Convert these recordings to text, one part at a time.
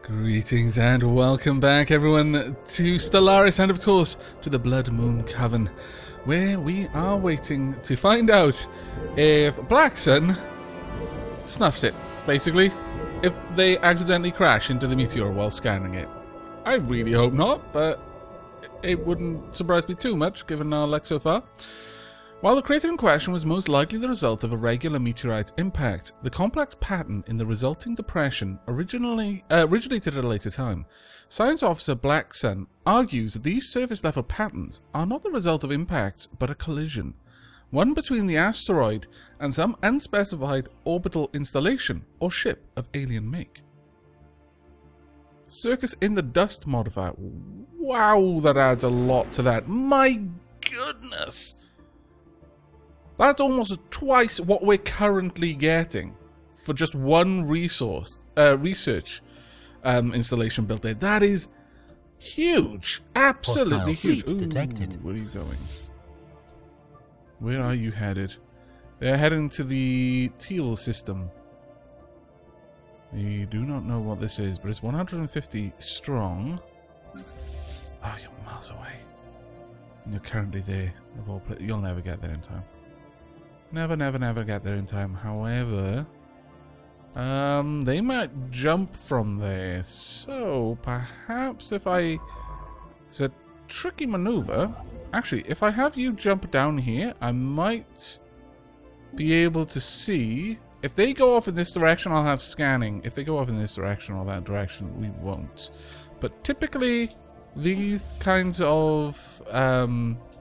Greetings and welcome back, everyone, to Stellaris and, of course, to the Blood Moon Coven, where we are waiting to find out if Black Sun snuffs it, basically, if they accidentally crash into the meteor while scanning it. I really hope not, but it wouldn't surprise me too much, given our luck so far. While the crater in question was most likely the result of a regular meteorite impact, the complex pattern in the resulting depression originated at a later time. Science officer Black Sun argues that these surface-level patterns are not the result of impact, but a collision. One between the asteroid and some unspecified orbital installation or ship of alien make. Circus in the dust modifier. Wow, that adds a lot to that. My goodness! That's almost twice what we're currently getting for just one research installation built there. That is huge. Absolutely huge. Ooh, detected. Where are you going? Where are you headed? They're heading to the Teal system. We do not know what this is, but it's 150 strong. Oh, you're miles away. And you're currently there. You'll never get there in time. Never get there in time. However, they might jump from there. So, perhaps if it's a tricky maneuver. Actually, if I have you jump down here, I might be able to see. If they go off in this direction, I'll have scanning. If they go off in this direction or that direction, we won't. But typically, these kinds of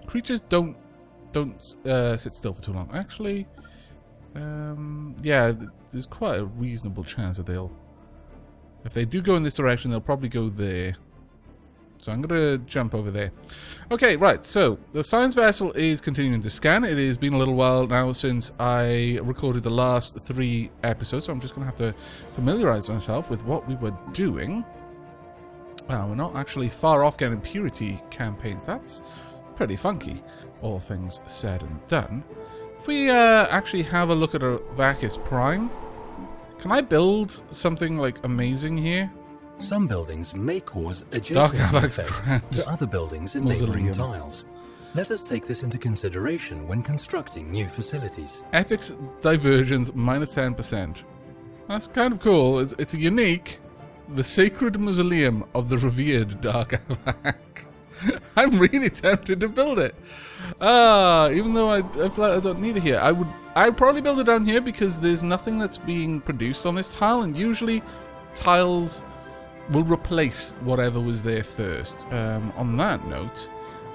creatures don't sit still for too long. Actually, yeah, there's quite a reasonable chance that if they do go in this direction, they'll probably go there. So I'm going to jump over there. Okay, right, so the science vessel is continuing to scan. It has been a little while now since I recorded the last 3 episodes, so I'm just going to have to familiarize myself with what we were doing. Well, we're not actually far off getting purity campaigns. That's pretty funky, all things said and done. If we actually have a look at a Vacus Prime, can I build something like amazing here? Some buildings may cause adjacency effects to other buildings in neighboring tiles. Let us take this into consideration when constructing new facilities. Ethics divergence minus 10%. That's kind of cool. It's a unique, the sacred mausoleum of the revered Dark Aavak. I'm really tempted to build it. Even though I feel like I don't need it here. I'd probably build it down here because there's nothing that's being produced on this tile, and usually tiles will replace whatever was there first. On that note,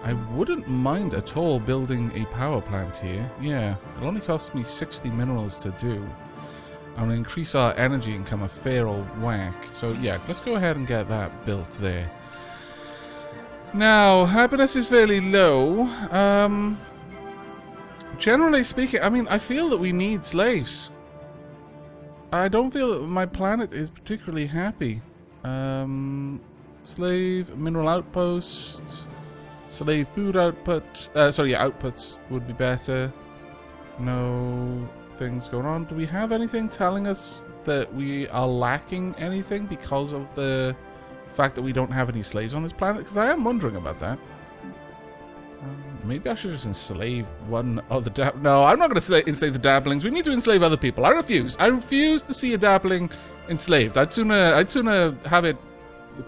I wouldn't mind at all building a power plant here. Yeah, it only costs me 60 minerals to do. I'm going to increase our energy income a fair old whack. So yeah, let's go ahead and get that built there. Now, happiness is fairly low. Generally speaking, I mean, I feel that we need slaves. I don't feel that my planet is particularly happy. Slave, mineral outpost, slave food output. Outputs would be better. No things going on. Do we have anything telling us that we are lacking anything because of the fact that we don't have any slaves on this planet? Because I am wondering about that. Maybe I should just enslave one of the No, I'm not going to enslave the dabblings. We need to enslave other people. I refuse. I refuse to see a dabbling enslaved. I'd sooner have it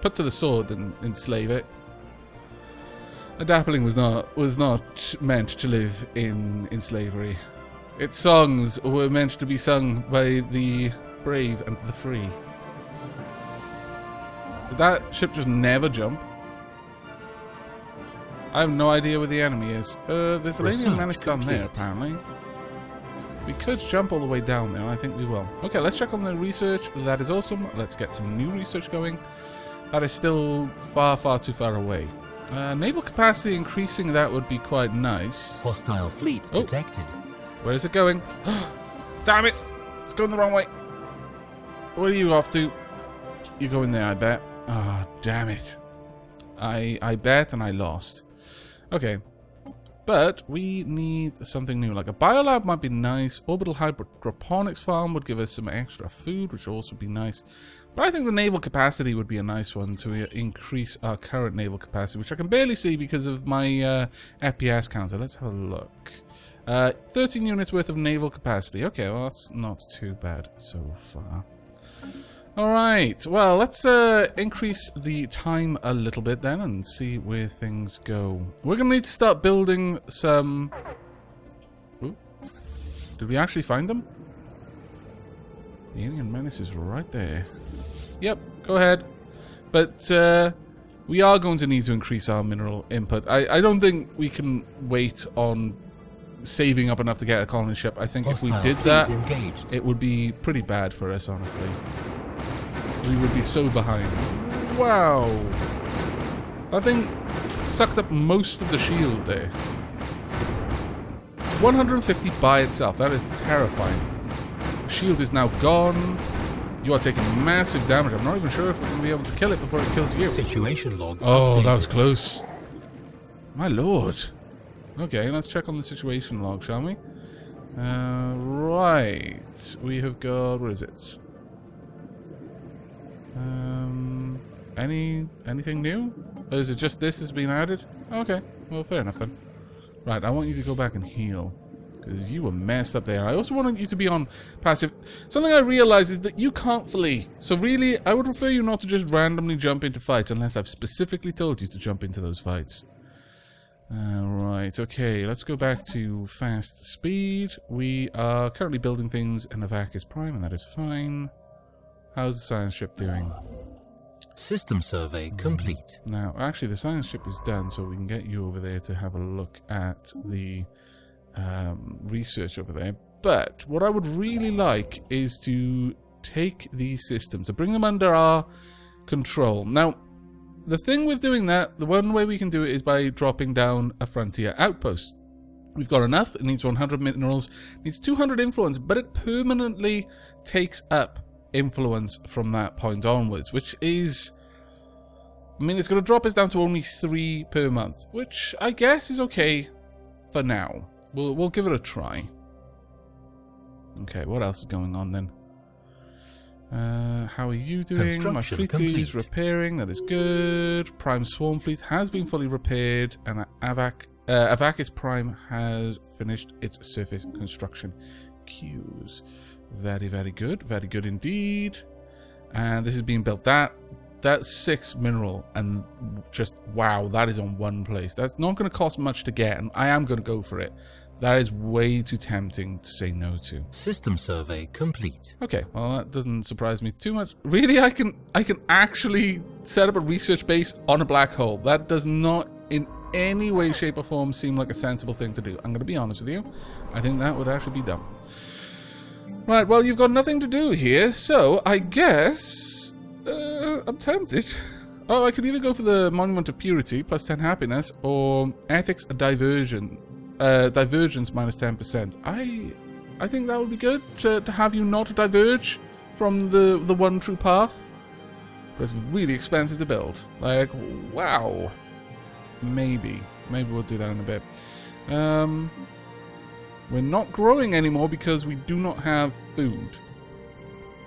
put to the sword than enslave it. A dabbling was not meant to live in slavery. Its songs were meant to be sung by the brave and the free. Did that ship just never jump? I have no idea where the enemy is. There's an alien menace down there, apparently. We could jump all the way down there, and I think we will. Okay, let's check on the research. That is awesome. Let's get some new research going. That is still far, far too far away. Naval capacity increasing, that would be quite nice. Hostile fleet detected. Where is it going? Damn it! It's going the wrong way. Where are you off to? You're going there, I bet. Ah, oh, damn it. I bet and I lost. Okay. But we need something new. Like a biolab might be nice. Orbital hydroponics farm would give us some extra food, which would also be nice. But I think the naval capacity would be a nice one to increase our current naval capacity, which I can barely see because of my FPS counter. Let's have a look. 13 units worth of naval capacity. Okay, well, that's not too bad so far. Alright, well, let's increase the time a little bit then and see where things go. We're going to need to start building some... Ooh. Did we actually find them? The alien menace is right there. Yep, go ahead. But we are going to need to increase our mineral input. I don't think we can wait on saving up enough to get a colony ship. I think if we did that, it would be pretty bad for us, honestly. We would be so behind. Wow. That thing sucked up most of the shield there. It's 150 by itself. That is terrifying. The shield is now gone. You are taking massive damage. I'm not even sure if we're going to be able to kill it before it kills you. Situation log. Oh, that was close. My lord. Okay, let's check on the situation log, shall we? Right. We have got... What is it? Anything new? Or is it just this has been added? Okay, well, fair enough then. Right, I want you to go back and heal. Because you were messed up there. I also wanted you to be on passive. Something I realized is that you can't flee. So really, I would prefer you not to just randomly jump into fights unless I've specifically told you to jump into those fights. Right, okay, let's go back to fast speed. We are currently building things in Aavak is prime, and that is fine. How's the science ship doing? System survey complete. Now, actually, the science ship is done, so we can get you over there to have a look at the research over there. But what I would really like is to take these systems, to bring them under our control. Now, the thing with doing that, the one way we can do it is by dropping down a frontier outpost. We've got enough. It needs 100 minerals, it needs 200 influence, but it permanently takes up influence from that point onwards, which is... I mean, it's going to drop us down to only 3 per month, which I guess is okay for now. We'll give it a try. Okay, what else is going on then? How are you doing? My fleet is repairing. That is good. Prime Swarm fleet has been fully repaired, and Aavak's Prime has finished its surface construction queues. Very, very good. Very good indeed. And this is being built. That's 6 mineral, and just wow, that is on one place. That's not going to cost much to get, and I am going to go for it. That is way too tempting to say no to. System survey complete. Okay, well, that doesn't surprise me too much. Really, I can actually set up a research base on a black hole. That does not in any way, shape, or form seem like a sensible thing to do. I'm going to be honest with you. I think that would actually be dumb. Right, well, you've got nothing to do here, so I guess I'm tempted. Oh, I could either go for the Monument of Purity, plus 10 happiness, or Ethics Divergence minus 10%. I think that would be good to have you not diverge from the one true path. But it's really expensive to build. Like, wow. Maybe we'll do that in a bit. We're not growing anymore because we do not have food.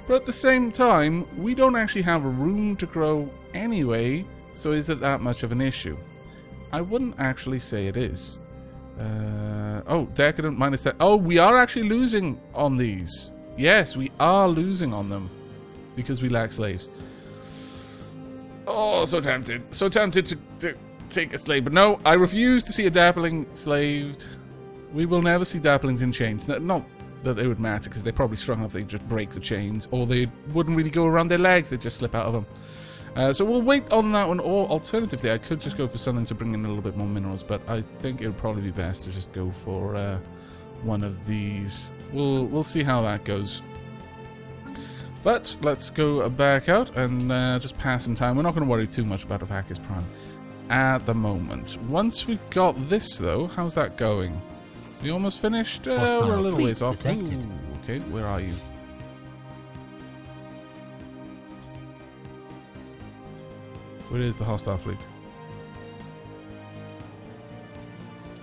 But at the same time, we don't actually have room to grow anyway, so is it that much of an issue? I wouldn't actually say it is. Oh, Decadent minus 10. Oh, we are actually losing on these. Yes, we are losing on them because we lack slaves. Oh, so tempted. So tempted to take a slave. But no, I refuse to see a dappling slaved. We will never see dapplings in chains. Not that they would matter, because they're probably strong enough they'd just break the chains, or they wouldn't really go around their legs, they'd just slip out of them. So we'll wait on that one, or alternatively, I could just go for something to bring in a little bit more minerals, but I think it would probably be best to just go for one of these. We'll see how that goes. But let's go back out and just pass some time. We're not going to worry too much about Aavak's Prime at the moment. Once we've got this, though, how's that going? We almost finished? We're a little ways off. Ooh, okay, where are you? Where is the hostile fleet?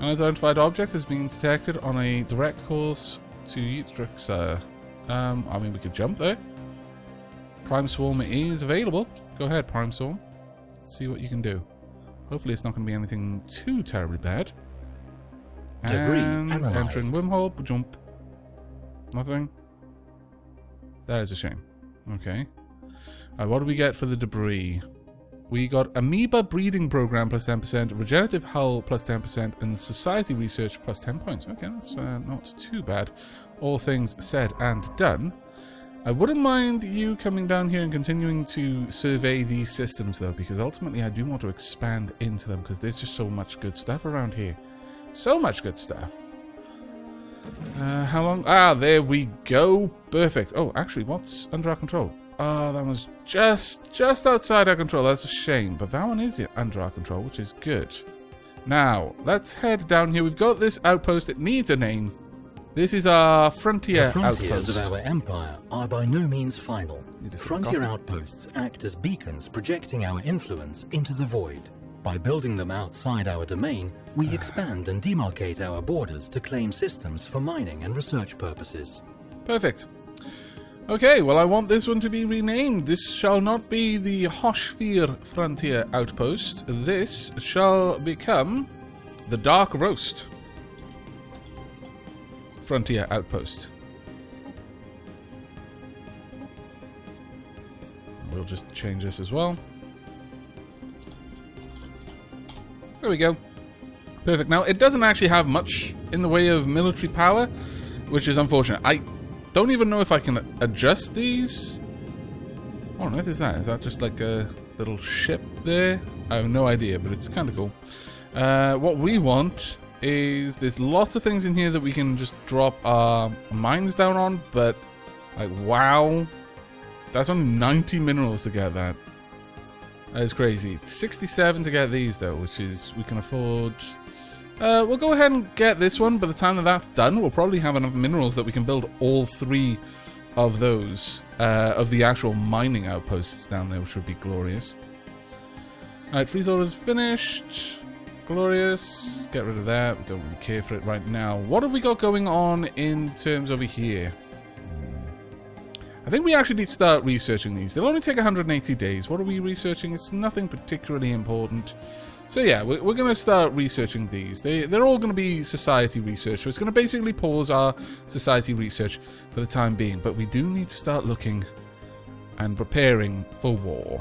Unidentified object has been detected on a direct course to Ytrix. I mean, we could jump there. Prime Swarm is available. Go ahead, Prime Swarm. Let's see what you can do. Hopefully it's not going to be anything too terribly bad. Debris and analyzed. entering wormhole, jump. Nothing. That is a shame. Okay. What do we get for the debris? We got amoeba breeding program plus 10%, regenerative hull plus 10%, and society research plus 10 points. Okay, that's not too bad. All things said and done. I wouldn't mind you coming down here and continuing to survey these systems, though, because ultimately I do want to expand into them, because there's just so much good stuff around here. So much good stuff. How long? Ah, there we go. Perfect. Oh, actually, what's under our control? Oh, that was just outside our control. That's a shame, but that one is under our control, which is good. Now, let's head down here. We've got this outpost. It needs a name. This is our frontier outpost. The frontiers of our empire are by no means final. Frontier outposts act as beacons projecting our influence into the void. By building them outside our domain, we expand and demarcate our borders to claim systems for mining and research purposes. Perfect. Okay, well, I want this one to be renamed. This shall not be the Hoshfir Frontier Outpost. This shall become the Dark Roast Frontier Outpost. We'll just change this as well. There we go. Perfect. Now, it doesn't actually have much in the way of military power, which is unfortunate. I don't even know if I can adjust these. What on earth is that? Is that just like a little ship there? I have no idea, but it's kind of cool. What we want is there's lots of things in here that we can just drop our mines down on, but like, wow. That's only 90 minerals to get that. That is crazy. It's 67 to get these, though, which is we can afford. We'll go ahead and get this one. By the time that that's done, we'll probably have enough minerals that we can build all 3 of those, of the actual mining outposts down there, which would be glorious. Alright, freeze order is finished. Glorious. Get rid of that. We don't really care for it right now. What have we got going on in terms over here? I think we actually need to start researching these. They'll only take 180 days. What are we researching? It's nothing particularly important. So yeah, we're going to start researching these. They're all going to be society research. So it's going to basically pause our society research for the time being. But we do need to start looking and preparing for war.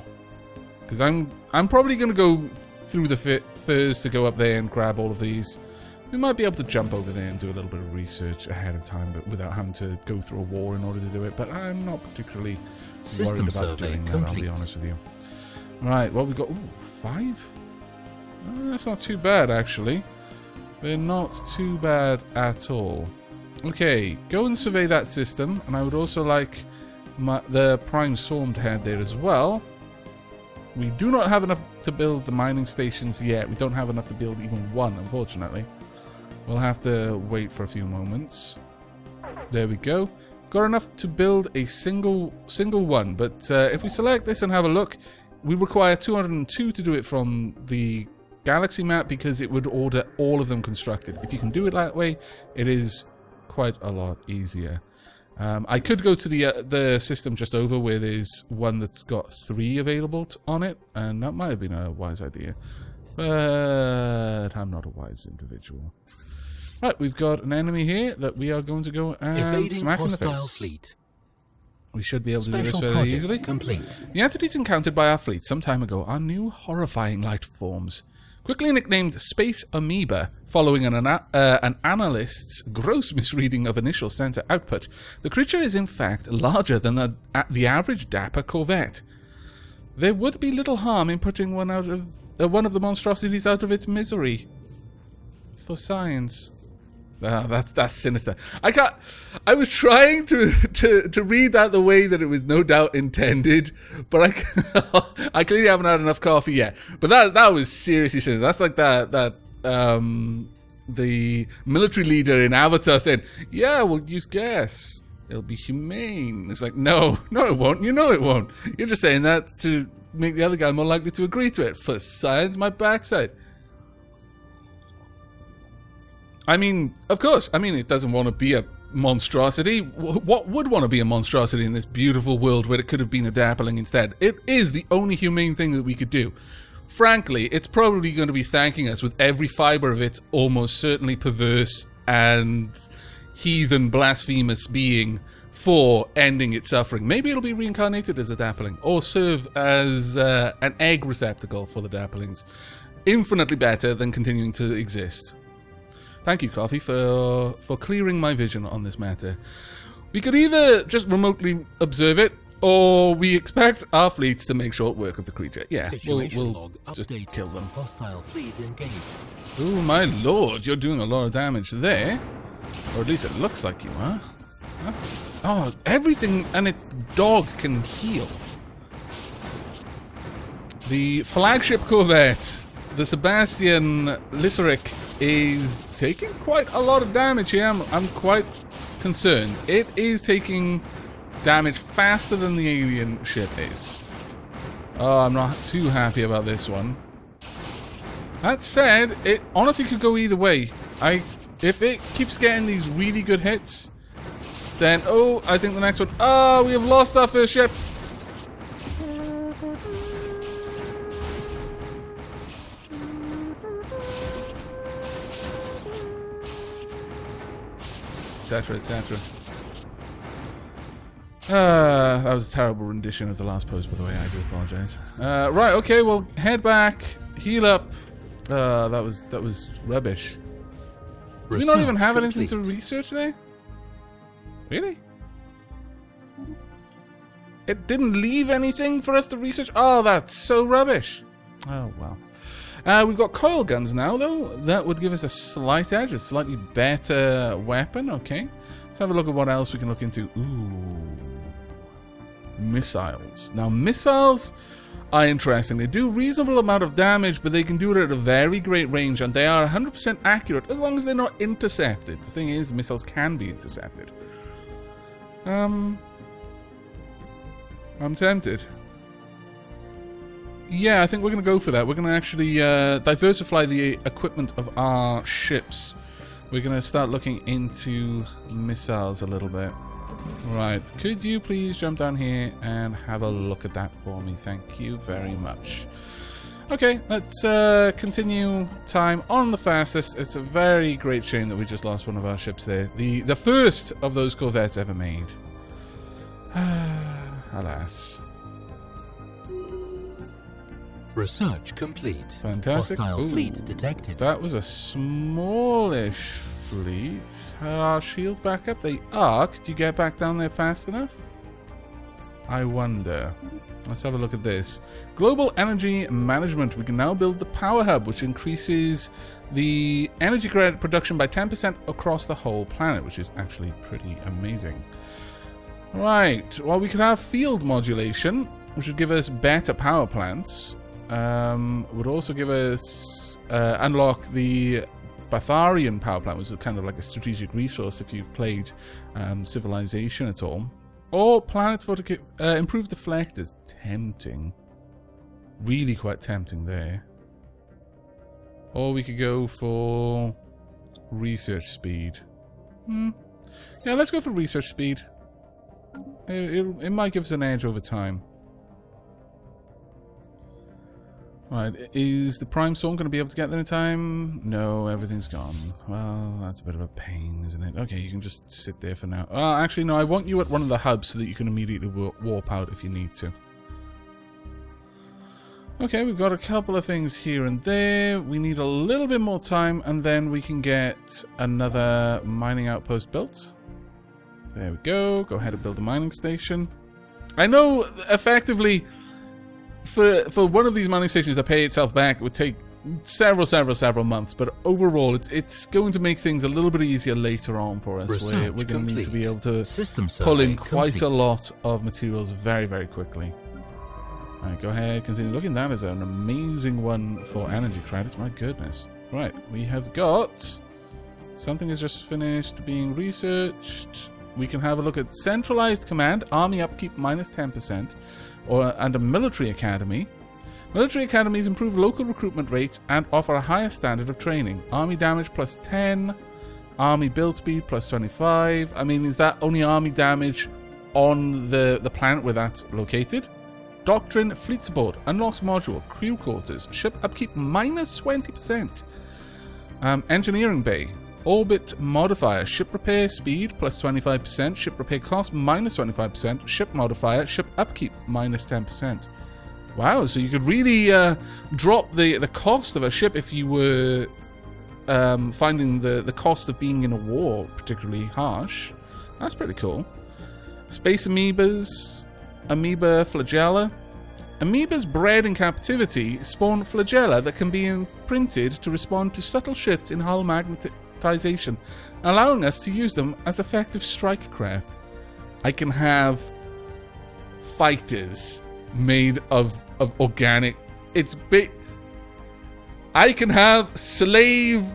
Because I'm probably going to go through the furs to go up there and grab all of these. We might be able to jump over there and do a little bit of research ahead of time, but without having to go through a war in order to do it. But I'm not particularly worried about doing that, I'll be honest with you. Right, well, we've got 5? That's not too bad, actually. They're not too bad at all. Okay, go and survey that system, and I would also like the Prime Swarm to head there as well. We do not have enough to build the mining stations yet. We don't have enough to build even one, unfortunately. We'll have to wait for a few moments. There we go. Got enough to build a single one, but if we select this and have a look, we require 202 to do it from the galaxy map because it would order all of them constructed. If you can do it that way, it is quite a lot easier. I could go to the system just over where there's one that's got 3 available on it, and that might have been a wise idea. But I'm not a wise individual. Right, we've got an enemy here that we are going to go and smack in the face. Fleet. We should be able to do this very easily. Complete. The entities encountered by our fleet some time ago are new horrifying life forms. Quickly nicknamed Space Amoeba, following an analyst's gross misreading of initial sensor output, the creature is in fact larger than the average Dapper Corvette. There would be little harm in putting one of the monstrosities out of its misery. For science. That's sinister. I was trying to read that the way that it was no doubt intended, but I clearly haven't had enough coffee yet. But that was seriously sinister. That's like that the military leader in Avatar said, "Yeah, we'll use gas. It'll be humane." It's like, no, it won't. You know it won't. You're just saying that to make the other guy more likely to agree to it. For science, my backside. I mean, of course. I mean, it doesn't want to be a monstrosity. What would want to be a monstrosity in this beautiful world where it could have been a dappling instead? It is the only humane thing that we could do. Frankly, it's probably going to be thanking us with every fiber of its almost certainly perverse and heathen blasphemous being for ending its suffering. Maybe it'll be reincarnated as a dappling or serve as an egg receptacle for the dapplings. Infinitely better than continuing to exist. Thank you, Coffee, for clearing my vision on this matter. We could either just remotely observe it, or we expect our fleets to make short work of the creature. Yeah, we'll just kill them. Hostile fleet engaged. Oh my lord, you're doing a lot of damage there. Or at least it looks like you are. That's... oh, everything and its dog can heal. The flagship corvette, the Sebastian Lisseric, is taking quite a lot of damage here. I'm quite concerned. It is taking damage faster than the alien ship is. Oh, I'm not too happy about this one. That said, it honestly could go either way. If it keeps getting these really good hits, then, oh, I think the next one... oh, we have lost our first ship. Etc, etc. That was a terrible rendition of the last post, by the way. I do apologize. Right, okay, well, head back, heal up. That was rubbish. Do we not even have anything to research there? Really? It didn't leave anything for us to research? Oh, that's so rubbish. Oh, well. We've got coil guns now, though. That would give us a slight edge, a slightly better weapon. Okay. Let's have a look at what else we can look into. Ooh. Missiles. Now, missiles are interesting. They do a reasonable amount of damage, but they can do it at a very great range, and they are 100% accurate as long as they're not intercepted. The thing is, missiles can be intercepted. I'm tempted. Yeah, I think we're going to go for that. We're going to actually diversify the equipment of our ships. We're going to start looking into missiles a little bit. Right, could you please jump down here and have a look at that for me? Thank you very much. Okay, let's continue time on the fastest. It's a very great shame that we just lost one of our ships there. The first of those corvettes ever made. Alas. Research complete. Fantastic. Hostile fleet detected. That was a smallish fleet. Are our shields back up? They are. Could you get back down there fast enough? I wonder. Let's have a look at this. Global energy management. We can now build the power hub, which increases the energy credit production by 10% across the whole planet, which is actually pretty amazing. Right. Well, we could have field modulation, which would give us better power plants. Would also give us unlock the Batharian power plant, which is kind of like a strategic resource if you've played Civilization at all. Or planet improve deflectors. Tempting. Really quite tempting there. Or we could go for research speed. Yeah, let's go for research speed. It might give us an edge over time. Right, is the Prime Storm going to be able to get there in time? No, everything's gone. Well, that's a bit of a pain, isn't it? Okay, you can just sit there for now. Actually, no, I want you at one of the hubs so that you can immediately warp out if you need to. Okay, we've got a couple of things here and there. We need a little bit more time, and then we can get another mining outpost built. There we go. Go ahead and build a mining station. I know, effectively... For one of these mining stations to pay itself back, it would take several months, but overall it's going to make things a little bit easier later on for us. We're going to need to be able to pull in quite a lot of materials very, very quickly. Alright, go ahead, continue looking. That is an amazing one for energy credits, my goodness. Right, we have got... something has just finished being researched. We can have a look at centralized command, army upkeep minus 10%. And a military academy. Military academies improve local recruitment rates and offer a higher standard of training. Army damage plus 10, Army build speed plus 25. I mean, is that only army damage on the planet where that's located? Doctrine, fleet support, unlocks module, crew quarters, ship upkeep minus 20%. Engineering bay, orbit modifier, ship repair speed plus 25%, ship repair cost minus 25%, ship modifier, ship upkeep minus 10%. Wow, so you could really drop the cost of a ship if you were finding the cost of being in a war particularly harsh. That's pretty cool. Space amoebas, amoeba flagella. Amoebas bred in captivity spawn flagella that can be imprinted to respond to subtle shifts in hull magnetization, allowing us to use them as effective strike craft. I can have fighters made of organic. It's big. I can have slave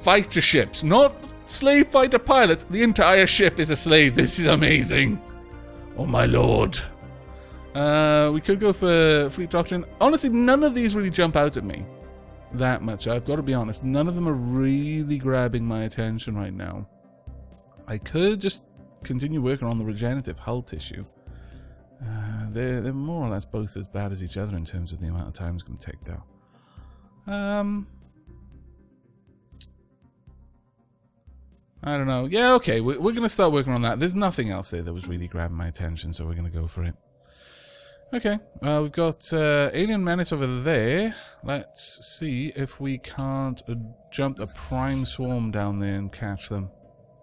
fighter ships, not slave fighter pilots. The entire ship is a slave. This is amazing. Oh my lord. We could go for fleet doctrine. Honestly, none of these really jump out at me that much. I've got to be honest. None of them are really grabbing my attention right now. I could just continue working on the regenerative hull tissue. They're more or less both as bad as each other in terms of the amount of time it's going to take, though. I don't know. Yeah, okay. We're going to start working on that. There's nothing else there that was really grabbing my attention, so we're going to go for it. Okay. We've got alien menace over there. Let's see if we can't jump a prime swarm down there and catch them.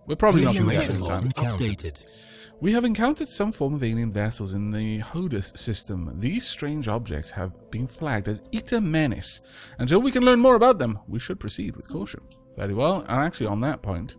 We're probably not going to get this time. Updated. We have encountered some form of alien vessels in the Hodus system. These strange objects have been flagged as menace. Until we can learn more about them, we should proceed with caution. Very well, and actually on that point,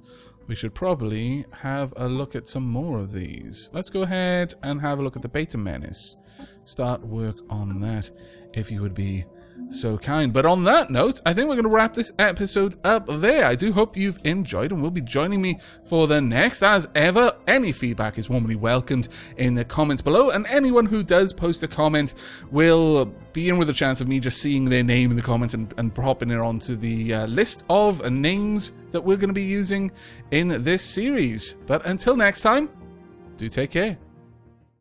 we should probably have a look at some more of these. Let's go ahead and have a look at the beta menace. Start work on that, if you would be so kind. But on that note, I think we're going to wrap this episode up there. I do hope you've enjoyed and will be joining me for the next. As ever, any feedback is warmly welcomed in the comments below, and anyone who does post a comment will be in with a chance of me just seeing their name in the comments and popping it onto the list of names that we're going to be using in this series. But until next time, do take care.